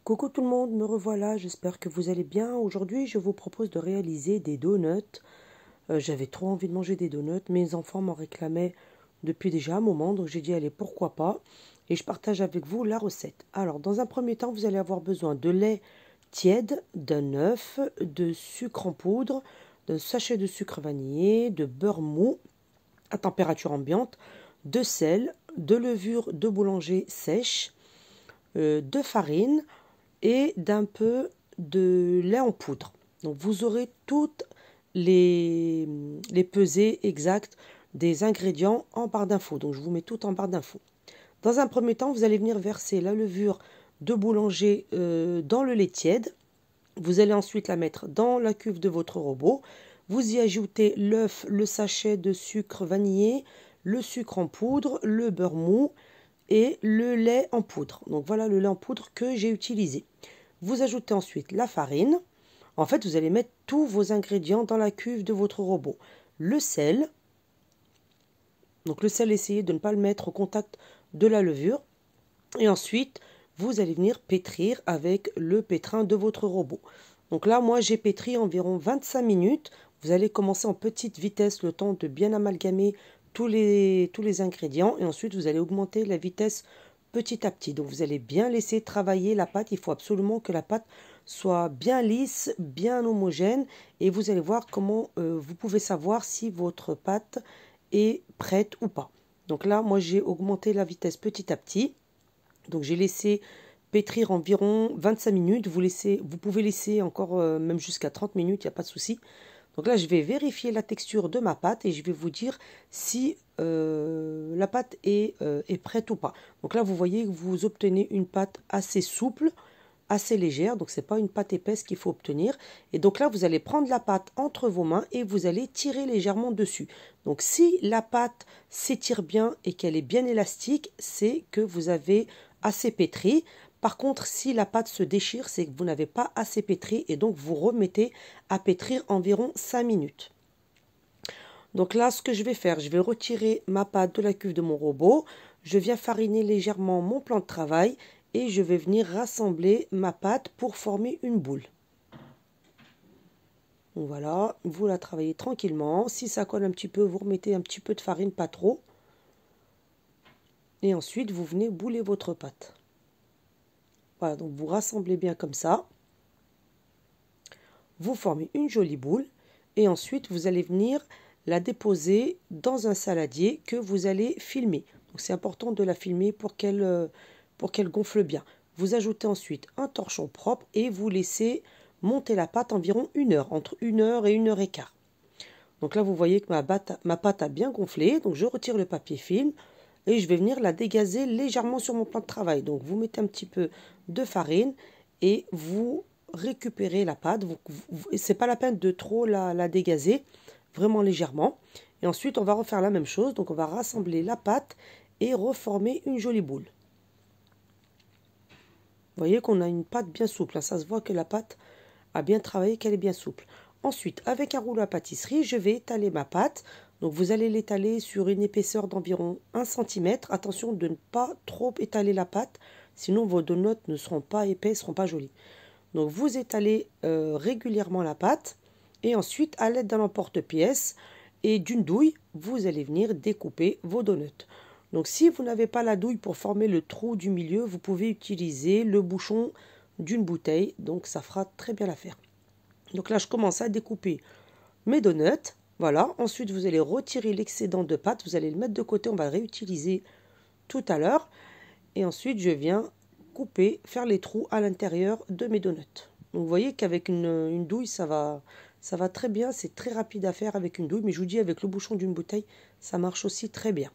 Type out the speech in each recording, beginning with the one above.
Coucou tout le monde, me revoilà, j'espère que vous allez bien. Aujourd'hui, je vous propose de réaliser des donuts. J'avais trop envie de manger des donuts, mes enfants m'en réclamaient depuis déjà un moment, donc j'ai dit allez, pourquoi pas. Et je partage avec vous la recette. Alors, dans un premier temps, vous allez avoir besoin de lait tiède, d'un œuf, de sucre en poudre, d'un sachet de sucre vanillé, de beurre mou à température ambiante, de sel, de levure de boulanger sèche, de farine et d'un peu de lait en poudre. Donc vous aurez toutes les pesées exactes des ingrédients en barre d'infos. Donc je vous mets tout en barre d'infos. Dans un premier temps, vous allez venir verser la levure de boulanger dans le lait tiède. Vous allez ensuite la mettre dans la cuve de votre robot. Vous y ajoutez l'œuf, le sachet de sucre vanillé, le sucre en poudre, le beurre mou et le lait en poudre. Donc voilà le lait en poudre que j'ai utilisé. Vous ajoutez ensuite la farine. En fait, vous allez mettre tous vos ingrédients dans la cuve de votre robot. Le sel. Donc le sel, essayez de ne pas le mettre au contact de la levure. Et ensuite, vous allez venir pétrir avec le pétrin de votre robot. Donc là, moi, j'ai pétri environ 25 minutes. Vous allez commencer en petite vitesse, le temps de bien amalgamer tous les ingrédients. Et ensuite, vous allez augmenter la vitesse petit à petit. Donc, vous allez bien laisser travailler la pâte. Il faut absolument que la pâte soit bien lisse, bien homogène. Et vous allez voir comment vous pouvez savoir si votre pâte est prête ou pas. Donc là, moi, j'ai augmenté la vitesse petit à petit. Donc j'ai laissé pétrir environ 25 minutes. Vous pouvez laisser encore même jusqu'à 30 minutes, il n'y a pas de souci. Donc là, je vais vérifier la texture de ma pâte et je vais vous dire si la pâte est prête ou pas. Donc là, vous voyez que vous obtenez une pâte assez souple, assez légère. Donc ce n'est pas une pâte épaisse qu'il faut obtenir. Et donc là, vous allez prendre la pâte entre vos mains et vous allez tirer légèrement dessus. Donc si la pâte s'étire bien et qu'elle est bien élastique, c'est que vous avez assez pétri. Par contre, si la pâte se déchire, c'est que vous n'avez pas assez pétri et donc vous remettez à pétrir environ 5 minutes. Donc là, ce que je vais faire, je vais retirer ma pâte de la cuve de mon robot. Je viens fariner légèrement mon plan de travail et je vais venir rassembler ma pâte pour former une boule. Donc voilà, vous la travaillez tranquillement. Si ça colle un petit peu, vous remettez un petit peu de farine, pas trop. Et ensuite, vous venez bouler votre pâte. Voilà, donc vous rassemblez bien comme ça. Vous formez une jolie boule. Et ensuite, vous allez venir la déposer dans un saladier que vous allez filmer. Donc c'est important de la filmer pour qu'elle gonfle bien. Vous ajoutez ensuite un torchon propre et vous laissez monter la pâte environ 1 heure, entre 1 heure et 1 heure et quart. Donc là, vous voyez que ma pâte a bien gonflé. Donc je retire le papier film et je vais venir la dégazer légèrement sur mon plan de travail. Donc vous mettez un petit peu de farine et vous récupérez la pâte. C'est pas la peine de trop la dégazer, vraiment légèrement. Et ensuite, on va refaire la même chose. Donc on va rassembler la pâte et reformer une jolie boule. Vous voyez qu'on a une pâte bien souple. Ça se voit que la pâte a bien travaillé, qu'elle est bien souple. Ensuite, avec un rouleau à pâtisserie, je vais étaler ma pâte. Donc vous allez l'étaler sur une épaisseur d'environ 1 cm. Attention de ne pas trop étaler la pâte, sinon vos donuts ne seront pas épais, ne seront pas jolis. Donc vous étalez régulièrement la pâte et ensuite à l'aide d'un emporte-pièce et d'une douille, vous allez venir découper vos donuts. Donc si vous n'avez pas la douille pour former le trou du milieu, vous pouvez utiliser le bouchon d'une bouteille, donc ça fera très bien l'affaire. Donc là je commence à découper mes donuts. Voilà, ensuite vous allez retirer l'excédent de pâte, vous allez le mettre de côté, on va le réutiliser tout à l'heure. Et ensuite je viens couper, faire les trous à l'intérieur de mes donuts. Donc vous voyez qu'avec une douille ça va très bien, c'est très rapide à faire avec une douille, mais je vous dis avec le bouchon d'une bouteille ça marche aussi très bien.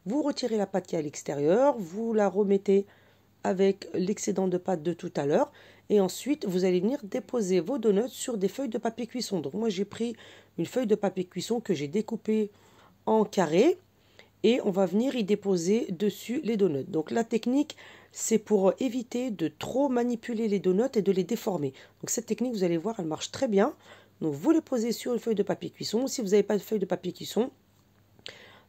Vous retirez la pâte qui est à l'extérieur, vous la remettez avec l'excédent de pâte de tout à l'heure. Et ensuite, vous allez venir déposer vos donuts sur des feuilles de papier cuisson. Donc moi, j'ai pris une feuille de papier cuisson que j'ai découpée en carrés. Et on va venir y déposer dessus les donuts. Donc la technique, c'est pour éviter de trop manipuler les donuts et de les déformer. Donc cette technique, vous allez voir, elle marche très bien. Donc vous les posez sur une feuille de papier cuisson. Si vous n'avez pas de feuille de papier cuisson,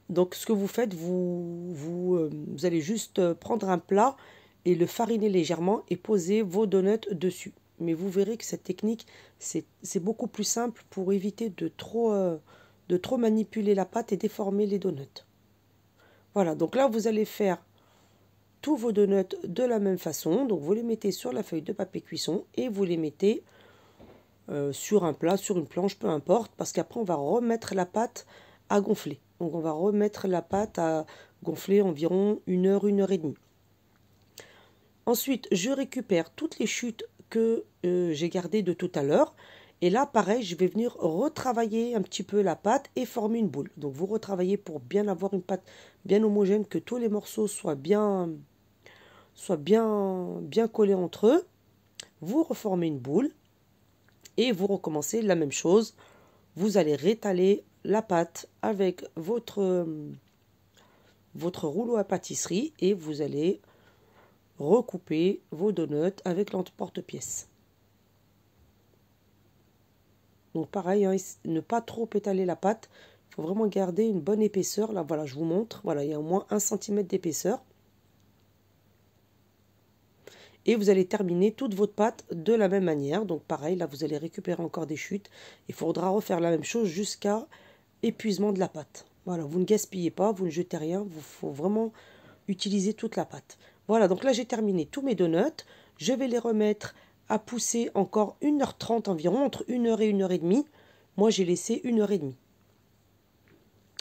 donc ce que vous faites, vous allez juste prendre un plat et le fariner légèrement et poser vos donuts dessus. Mais vous verrez que cette technique, c'est beaucoup plus simple pour éviter de trop manipuler la pâte et déformer les donuts. Voilà, donc là, vous allez faire tous vos donuts de la même façon. Donc, vous les mettez sur la feuille de papier cuisson et vous les mettez sur un plat, sur une planche, peu importe, parce qu'après, on va remettre la pâte à gonfler. Donc, on va remettre la pâte à gonfler environ 1 heure, 1 heure et demie. Ensuite, je récupère toutes les chutes que j'ai gardées de tout à l'heure. Et là, pareil, je vais venir retravailler un petit peu la pâte et former une boule. Donc, vous retravaillez pour bien avoir une pâte bien homogène, que tous les morceaux soient bien collés entre eux. Vous reformez une boule et vous recommencez la même chose. Vous allez rétaler la pâte avec votre rouleau à pâtisserie et vous allez recouper vos donuts avec l'emporte-pièce. Donc pareil, hein, ne pas trop étaler la pâte. Il faut vraiment garder une bonne épaisseur. Là, voilà, je vous montre. Voilà, il y a au moins 1 cm d'épaisseur. Et vous allez terminer toute votre pâte de la même manière. Donc pareil, là, vous allez récupérer encore des chutes. Il faudra refaire la même chose jusqu'à épuisement de la pâte. Voilà, vous ne gaspillez pas, vous ne jetez rien. Il faut vraiment utiliser toute la pâte. Voilà, donc là, j'ai terminé tous mes donuts. Je vais les remettre à pousser encore 1h30 environ, entre 1 heure et 1 heure et demie. Moi, j'ai laissé 1 heure et demie.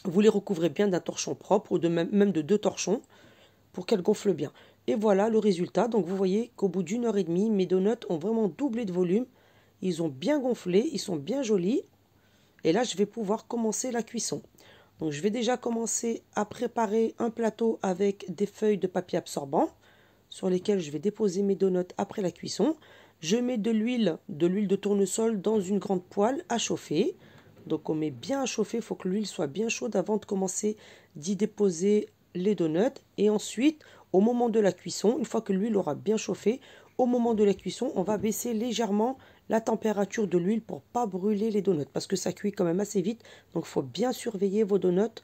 Vous les recouvrez bien d'un torchon propre ou même de 2 torchons pour qu'elles gonflent bien. Et voilà le résultat. Donc vous voyez qu'au bout d'1 heure et demie, mes donuts ont vraiment doublé de volume. Ils ont bien gonflé, ils sont bien jolis. Et là, je vais pouvoir commencer la cuisson. Donc je vais déjà commencer à préparer un plateau avec des feuilles de papier absorbant sur lesquelles je vais déposer mes donuts après la cuisson. Je mets de l'huile de tournesol dans une grande poêle à chauffer. Donc on met bien à chauffer, il faut que l'huile soit bien chaude avant de commencer d'y déposer les donuts. Et ensuite, au moment de la cuisson, une fois que l'huile aura bien chauffé, au moment de la cuisson, on va baisser légèrement la température de l'huile pour ne pas brûler les donuts. Parce que ça cuit quand même assez vite, donc il faut bien surveiller vos donuts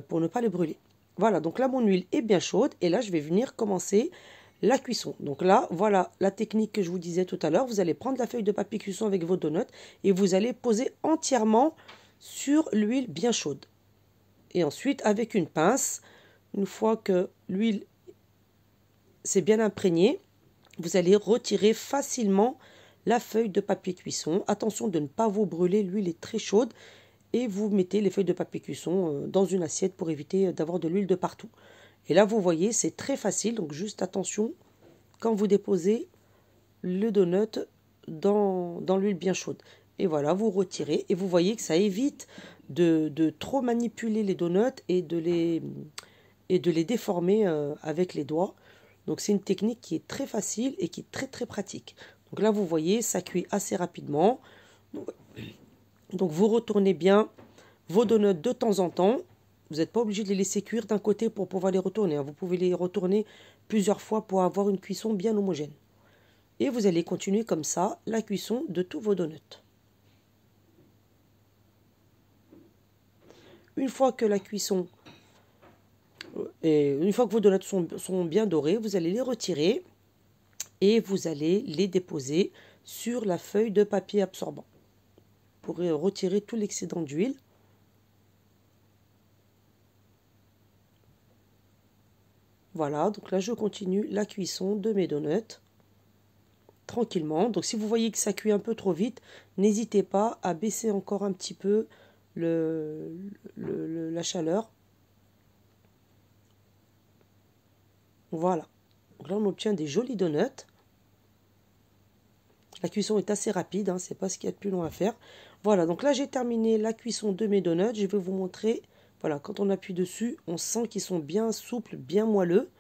pour ne pas les brûler. Voilà, donc là mon huile est bien chaude et là je vais venir commencer la cuisson. Donc là, voilà la technique que je vous disais tout à l'heure. Vous allez prendre la feuille de papier cuisson avec vos donuts et vous allez poser entièrement sur l'huile bien chaude. Et ensuite, avec une pince, une fois que l'huile s'est bien imprégnée, vous allez retirer facilement la feuille de papier cuisson. Attention de ne pas vous brûler, l'huile est très chaude. Et vous mettez les feuilles de papier cuisson dans une assiette pour éviter d'avoir de l'huile de partout. Et là, vous voyez, c'est très facile. Donc, juste attention quand vous déposez le donut dans l'huile bien chaude. Et voilà, vous retirez. Et vous voyez que ça évite de trop manipuler les donuts et de les déformer avec les doigts. Donc, c'est une technique qui est très facile et qui est très, très pratique. Donc là, vous voyez, ça cuit assez rapidement. Donc, vous retournez bien vos donuts de temps en temps. Vous n'êtes pas obligé de les laisser cuire d'un côté pour pouvoir les retourner. Vous pouvez les retourner plusieurs fois pour avoir une cuisson bien homogène. Et vous allez continuer comme ça la cuisson de tous vos donuts. Une fois que vos donuts sont bien dorés, vous allez les retirer et vous allez les déposer sur la feuille de papier absorbant pour retirer tout l'excédent d'huile. Voilà, donc là je continue la cuisson de mes donuts tranquillement. Donc si vous voyez que ça cuit un peu trop vite, n'hésitez pas à baisser encore un petit peu la chaleur. Voilà, donc là on obtient des jolis donuts. La cuisson est assez rapide, hein, c'est pas ce qu'il y a de plus long à faire. Voilà, donc là j'ai terminé la cuisson de mes donuts. Je vais vous montrer, voilà, quand on appuie dessus, on sent qu'ils sont bien souples, bien moelleux.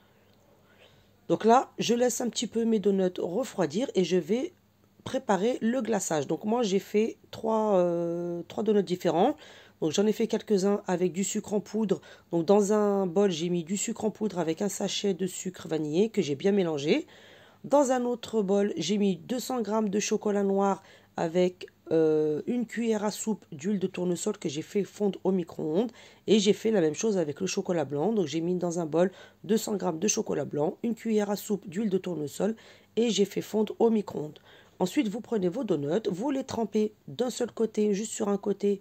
Donc là, je laisse un petit peu mes donuts refroidir et je vais préparer le glaçage. Donc moi j'ai fait trois donuts différents. Donc j'en ai fait quelques-uns avec du sucre en poudre. Donc dans un bol, j'ai mis du sucre en poudre avec un sachet de sucre vanillé que j'ai bien mélangé. Dans un autre bol, j'ai mis 200 g de chocolat noir avec une cuillère à soupe d'huile de tournesol que j'ai fait fondre au micro-ondes. Et j'ai fait la même chose avec le chocolat blanc. Donc j'ai mis dans un bol 200 g de chocolat blanc, une cuillère à soupe d'huile de tournesol et j'ai fait fondre au micro-ondes. Ensuite, vous prenez vos donuts, vous les trempez d'un seul côté, juste sur un côté,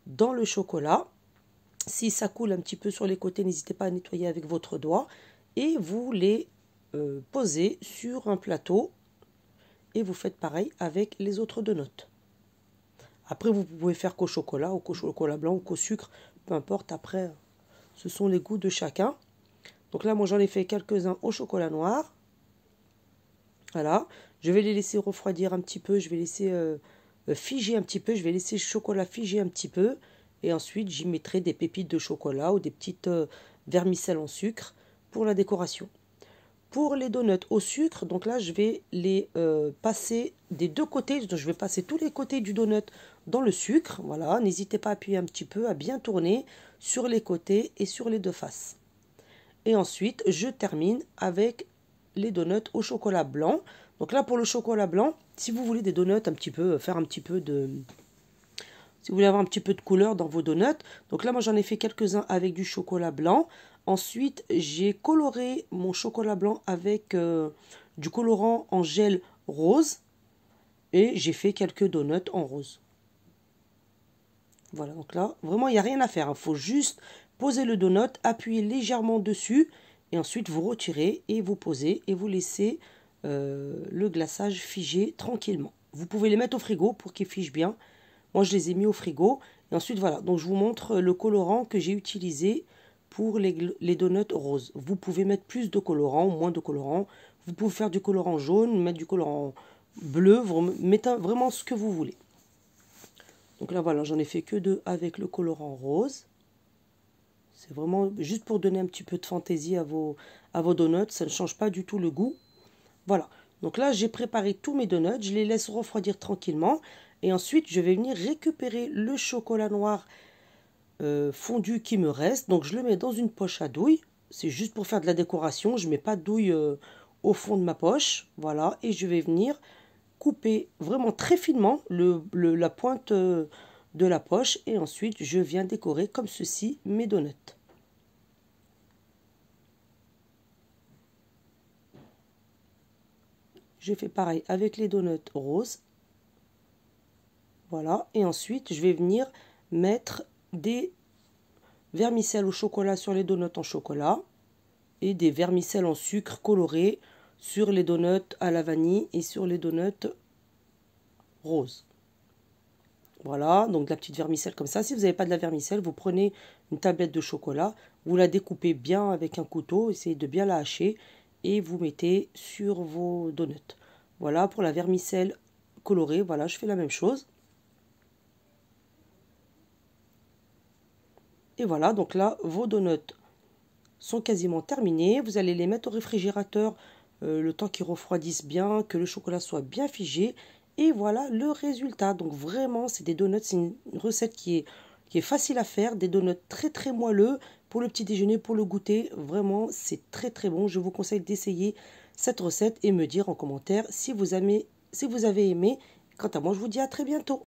dans le chocolat. Si ça coule un petit peu sur les côtés, n'hésitez pas à nettoyer avec votre doigt. Et vous les posez sur un plateau. Et vous faites pareil avec les autres donuts. Après, vous pouvez faire qu'au chocolat, ou qu'au chocolat blanc, ou qu'au sucre. Peu importe, après, ce sont les goûts de chacun. Donc là, moi, j'en ai fait quelques-uns au chocolat noir. Voilà. Je vais les laisser refroidir un petit peu. Je vais laisser figer un petit peu. Je vais laisser le chocolat figer un petit peu. Et ensuite, j'y mettrai des pépites de chocolat ou des petites vermicelles en sucre pour la décoration. Pour les donuts au sucre, donc là, je vais les passer des deux côtés. Donc, je vais passer tous les côtés du donut dans le sucre. Voilà, n'hésitez pas à appuyer un petit peu, à bien tourner sur les côtés et sur les deux faces. Et ensuite, je termine avec les donuts au chocolat blanc. Donc là, pour le chocolat blanc, si vous voulez des donuts un petit peu, faire un petit peu de... Si vous voulez avoir un petit peu de couleur dans vos donuts. Donc là, moi, j'en ai fait quelques-uns avec du chocolat blanc. Ensuite, j'ai coloré mon chocolat blanc avec du colorant en gel rose. Et j'ai fait quelques donuts en rose. Voilà, donc là, vraiment, il n'y a rien à faire. Il faut juste poser le donut, appuyer légèrement dessus. Et ensuite, vous retirez et vous posez. Et vous laissez le glaçage figer tranquillement. Vous pouvez les mettre au frigo pour qu'ils figent bien. Moi, je les ai mis au frigo. Et ensuite, voilà. Donc, je vous montre le colorant que j'ai utilisé pour les donuts roses. Vous pouvez mettre plus de colorant ou moins de colorant. Vous pouvez faire du colorant jaune, mettre du colorant bleu. Vous mettez vraiment ce que vous voulez. Donc là, voilà. J'en ai fait que deux avec le colorant rose. C'est vraiment juste pour donner un petit peu de fantaisie à vos donuts. Ça ne change pas du tout le goût. Voilà. Donc là, j'ai préparé tous mes donuts. Je les laisse refroidir tranquillement. Et ensuite, je vais venir récupérer le chocolat noir fondu qui me reste. Donc, je le mets dans une poche à douille. C'est juste pour faire de la décoration. Je ne mets pas de douille au fond de ma poche. Voilà. Et je vais venir couper vraiment très finement la pointe de la poche. Et ensuite, je viens décorer comme ceci mes donuts. Je fais pareil avec les donuts roses. Voilà, et ensuite je vais venir mettre des vermicelles au chocolat sur les donuts en chocolat et des vermicelles en sucre coloré sur les donuts à la vanille et sur les donuts roses. Voilà, donc de la petite vermicelle comme ça. Si vous n'avez pas de la vermicelle, vous prenez une tablette de chocolat, vous la découpez bien avec un couteau, essayez de bien la hacher et vous mettez sur vos donuts. Voilà pour la vermicelle colorée, voilà, je fais la même chose. Et voilà, donc là, vos donuts sont quasiment terminés. Vous allez les mettre au réfrigérateur le temps qu'ils refroidissent bien, que le chocolat soit bien figé. Et voilà le résultat. Donc vraiment, c'est des donuts, c'est une recette qui est facile à faire. Des donuts très très moelleux pour le petit déjeuner, pour le goûter. Vraiment, c'est très très bon. Je vous conseille d'essayer cette recette et me dire en commentaire si vous avez aimé. Quant à moi, je vous dis à très bientôt.